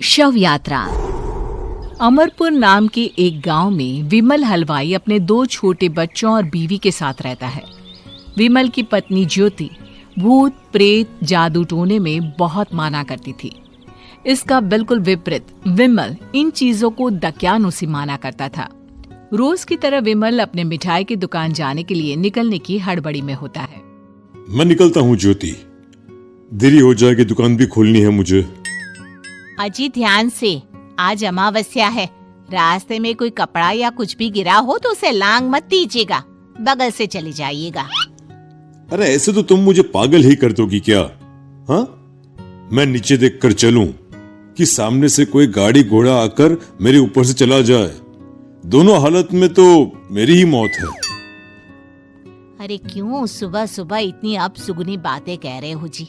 शव यात्रा। अमरपुर नाम के एक गांव में विमल हलवाई अपने 2 छोटे बच्चों और बीवी के साथ रहता है। विमल की पत्नी ज्योति भूत प्रेत जादू टोने में बहुत माना करती थी। इसका बिल्कुल विपरीत विमल इन चीजों को दक्यानुसी माना करता था। रोज की तरह विमल अपने मिठाई की दुकान जाने के लिए निकलने की हड़बड़ी में होता है। मैं निकलता हूँ ज्योति, देरी हो जाएगी, दुकान भी खोलनी है मुझे। अजी ध्यान से, आज अमावस्या है। रास्ते में कोई कपड़ा या कुछ भी गिरा हो तो उसे लांग मत दीजिएगा, बगल से चले जाइएगा। अरे ऐसे तो तुम मुझे पागल ही कर दोगी क्या? हाँ, मैं नीचे देखकर चलूं कि सामने से कोई गाड़ी घोड़ा आकर मेरे ऊपर से चला जाए? दोनों हालत में तो मेरी ही मौत है। अरे क्यों सुबह सुबह इतनी अपसुगनी बातें कह रहे हो जी?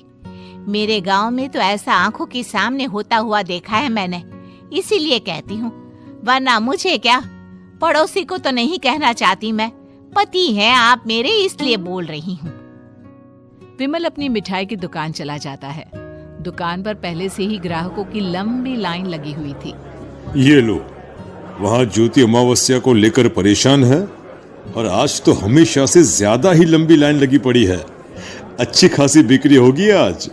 मेरे गांव में तो ऐसा आंखों के सामने होता हुआ देखा है मैंने, इसीलिए कहती हूँ, वरना मुझे क्या, पड़ोसी को तो नहीं कहना चाहती मैं। पति हैं आप मेरे, इसलिए बोल रही हूँ। विमल अपनी मिठाई की दुकान चला जाता है। दुकान पर पहले से ही ग्राहकों की लंबी लाइन लगी हुई थी। ये लो, वहाँ ज्योति अमावस्या को लेकर परेशान है और आज तो हमेशा से ज्यादा ही लंबी लाइन लगी पड़ी है। अच्छी खासी बिक्री होगी आज।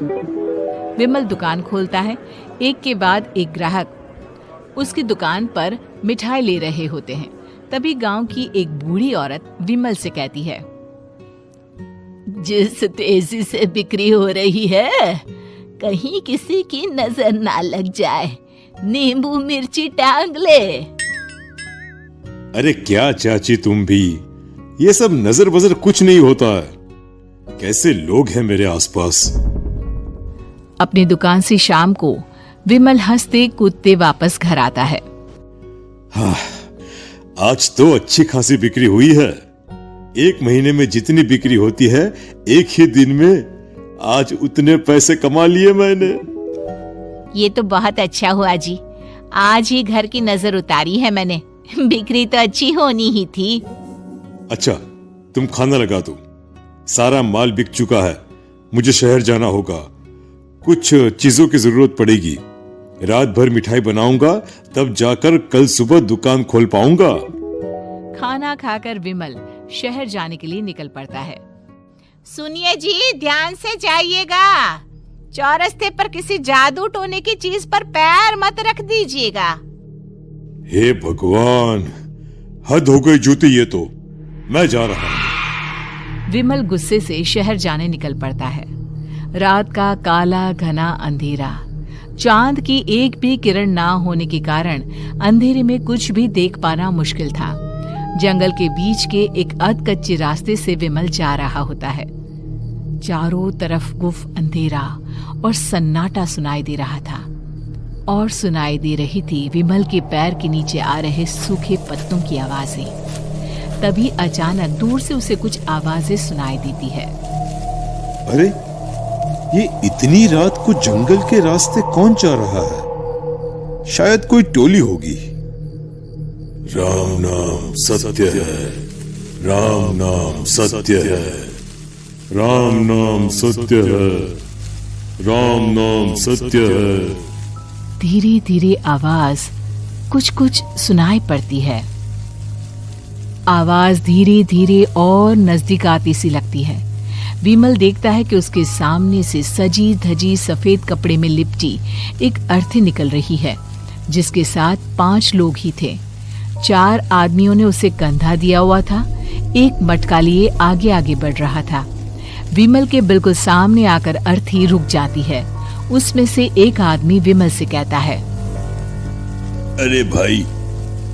विमल दुकान खोलता है। एक के बाद एक ग्राहक उसकी दुकान पर मिठाई ले रहे होते हैं। तभी गांव की एक बूढ़ी औरत विमल से कहती है, जिस तेजी से बिक्री हो रही है, कहीं किसी की नजर ना लग जाए, नींबू मिर्ची टांग ले। अरे क्या चाची तुम भी, ये सब नजर बजर कुछ नहीं होता है। कैसे लोग हैं मेरे आसपास। अपनी दुकान से शाम को विमल हंसते कूदते वापस घर आता है। हाँ, आज तो अच्छी खासी बिक्री हुई है। एक महीने में जितनी बिक्री होती है, एक ही दिन में आज उतने पैसे कमा लिए मैंने। ये तो बहुत अच्छा हुआ जी, आज ही घर की नजर उतारी है मैंने। बिक्री तो अच्छी होनी ही थी। अच्छा, तुम खाना लगा दो, सारा माल बिक चुका है। मुझे शहर जाना होगा, कुछ चीजों की जरूरत पड़ेगी। रात भर मिठाई बनाऊंगा, तब जाकर कल सुबह दुकान खोल पाऊंगा। खाना खाकर विमल शहर जाने के लिए निकल पड़ता है। सुनिए जी, ध्यान से जाइएगा। चौरस्ते पर किसी जादू टोने की चीज पर पैर मत रख दीजिएगा। हे भगवान, हद हो गई ज्योति, ये तो मैं जा रहा हूं। विमल गुस्से से शहर जाने निकल पड़ता है। रात का काला घना अंधेरा, चांद की एक भी किरण ना होने के कारण अंधेरे में कुछ भी देख पाना मुश्किल था। जंगल के बीच के एक अधकच्चे रास्ते से विमल जा रहा होता है। चारों तरफ गुफ अंधेरा और सन्नाटा सुनाई दे रहा था, और सुनाई दे रही थी विमल के पैर के नीचे आ रहे सूखे पत्तों की आवाजें। तभी अचानक दूर से उसे कुछ आवाजें सुनाई देती है। अरे, ये इतनी रात को जंगल के रास्ते कौन जा रहा है? शायद कोई टोली होगी। राम नाम सत्य है, राम नाम सत्य है, राम नाम सत्य है, राम नाम सत्य है। धीरे धीरे आवाज कुछ कुछ सुनाई पड़ती है। आवाज धीरे धीरे और नजदीक आती सी लगती है। विमल देखता है कि उसके सामने से सजी धजी सफेद कपड़े में लिपटी एक अर्थी निकल रही है, जिसके साथ 5 लोग ही थे। 4 आदमियों ने उसे कंधा दिया हुआ था। एक मटका लिए आगे आगे बढ़ रहा था। विमल के बिल्कुल सामने आकर अर्थी रुक जाती है। उसमें से एक आदमी विमल से कहता है, अरे भाई,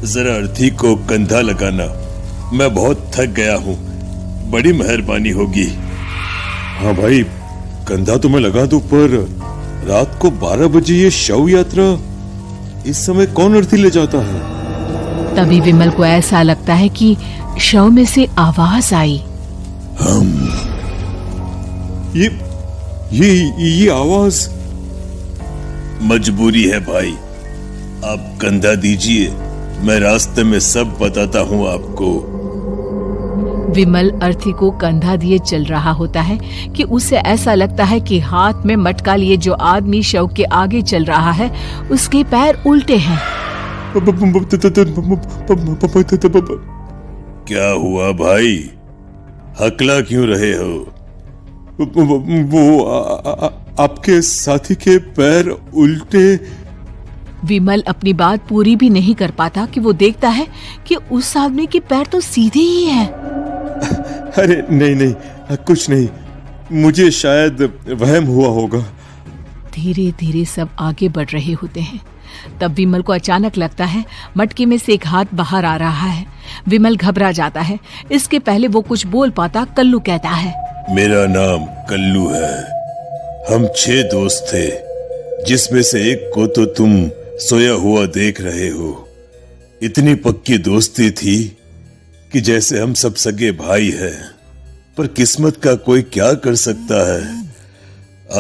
जरा अर्थी को कंधा लगाना, मैं बहुत थक गया हूँ, बड़ी मेहरबानी होगी। हाँ भाई, कंधा तो मैं लगा दूं, पर रात को 12 बजे ये शव यात्रा, इस समय कौन अर्थी ले जाता है? तभी विमल को ऐसा लगता है कि शव में से आवाज आई, ये आवाज। मजबूरी है भाई, आप कंधा दीजिए, मैं रास्ते में सब बताता हूँ आपको। विमल अर्थी को कंधा दिए चल रहा होता है कि उसे ऐसा लगता है कि हाथ में मटका लिए जो आदमी शव के आगे चल रहा है उसके पैर उल्टे हैं। क्या हुआ भाई, हकला क्यों रहे हो? वो आपके साथी के पैर उल्टे। विमल अपनी बात पूरी भी नहीं कर पाता कि वो देखता है कि उस आदमी के पैर तो सीधे ही हैं। अरे नहीं, कुछ नहीं, मुझे शायद वहम हुआ होगा। धीरे धीरे सब आगे बढ़ रहे होते हैं। तब विमल को अचानक लगता है मटके में से एक हाथ बाहर आ रहा है। विमल घबरा जाता है। इसके पहले वो कुछ बोल पाता, कल्लू कहता है, मेरा नाम कल्लू है। हम 6 दोस्त थे, जिसमें से एक को तो तुम सोया हुआ देख रहे हो। इतनी पक्की दोस्ती थी कि जैसे हम सब सगे भाई हैं। पर किस्मत का कोई क्या कर सकता है।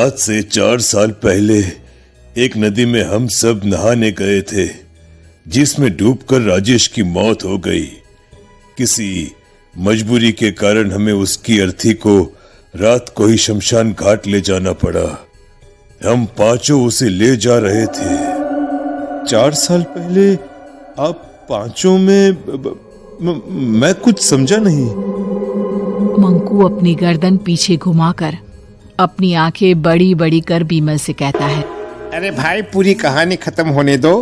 आज से 4 साल पहले एक नदी में हम सब नहाने गए थे, जिसमें डूबकर राजेश की मौत हो गई। किसी मजबूरी के कारण हमें उसकी अर्थी को रात को ही शमशान घाट ले जाना पड़ा। हम 5 उसे ले जा रहे थे। 4 साल पहले आप 5 में मैं कुछ समझा नहीं। मंकू अपनी गर्दन पीछे घुमाकर अपनी आंखें बड़ी बड़ी कर विमल से कहता है, अरे भाई, पूरी कहानी खत्म होने दो,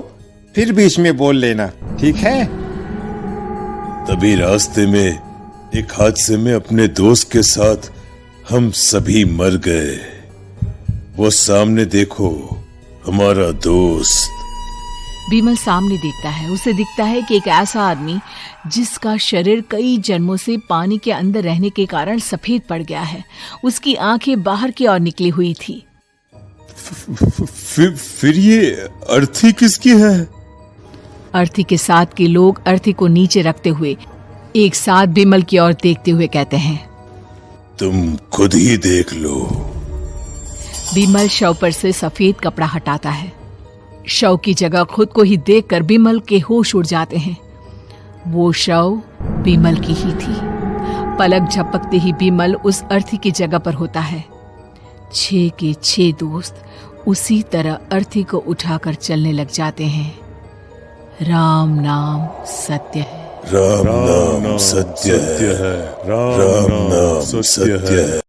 फिर बीच में बोल लेना, ठीक है? तभी रास्ते में एक हादसे में अपने दोस्त के साथ हम सभी मर गए। वो सामने देखो, हमारा दोस्त। विमल सामने देखता है। उसे दिखता है कि एक ऐसा आदमी जिसका शरीर कई जन्मों से पानी के अंदर रहने के कारण सफेद पड़ गया है। उसकी आंखें बाहर की ओर निकली हुई थी। फिर ये अर्थी किसकी है? अर्थी के साथ के लोग अर्थी को नीचे रखते हुए एक साथ विमल की ओर देखते हुए कहते हैं, तुम खुद ही देख लो। विमल शव पर से सफेद कपड़ा हटाता है। शव की जगह खुद को ही देखकर विमल के होश उड़ जाते हैं। वो शव विमल की ही थी। पलक झपकते ही विमल उस अर्थी की जगह पर होता है। 6 के 6 दोस्त उसी तरह अर्थी को उठाकर चलने लग जाते हैं। राम नाम सत्य है। राम नाम सत्य है। राम नाम सत्य है।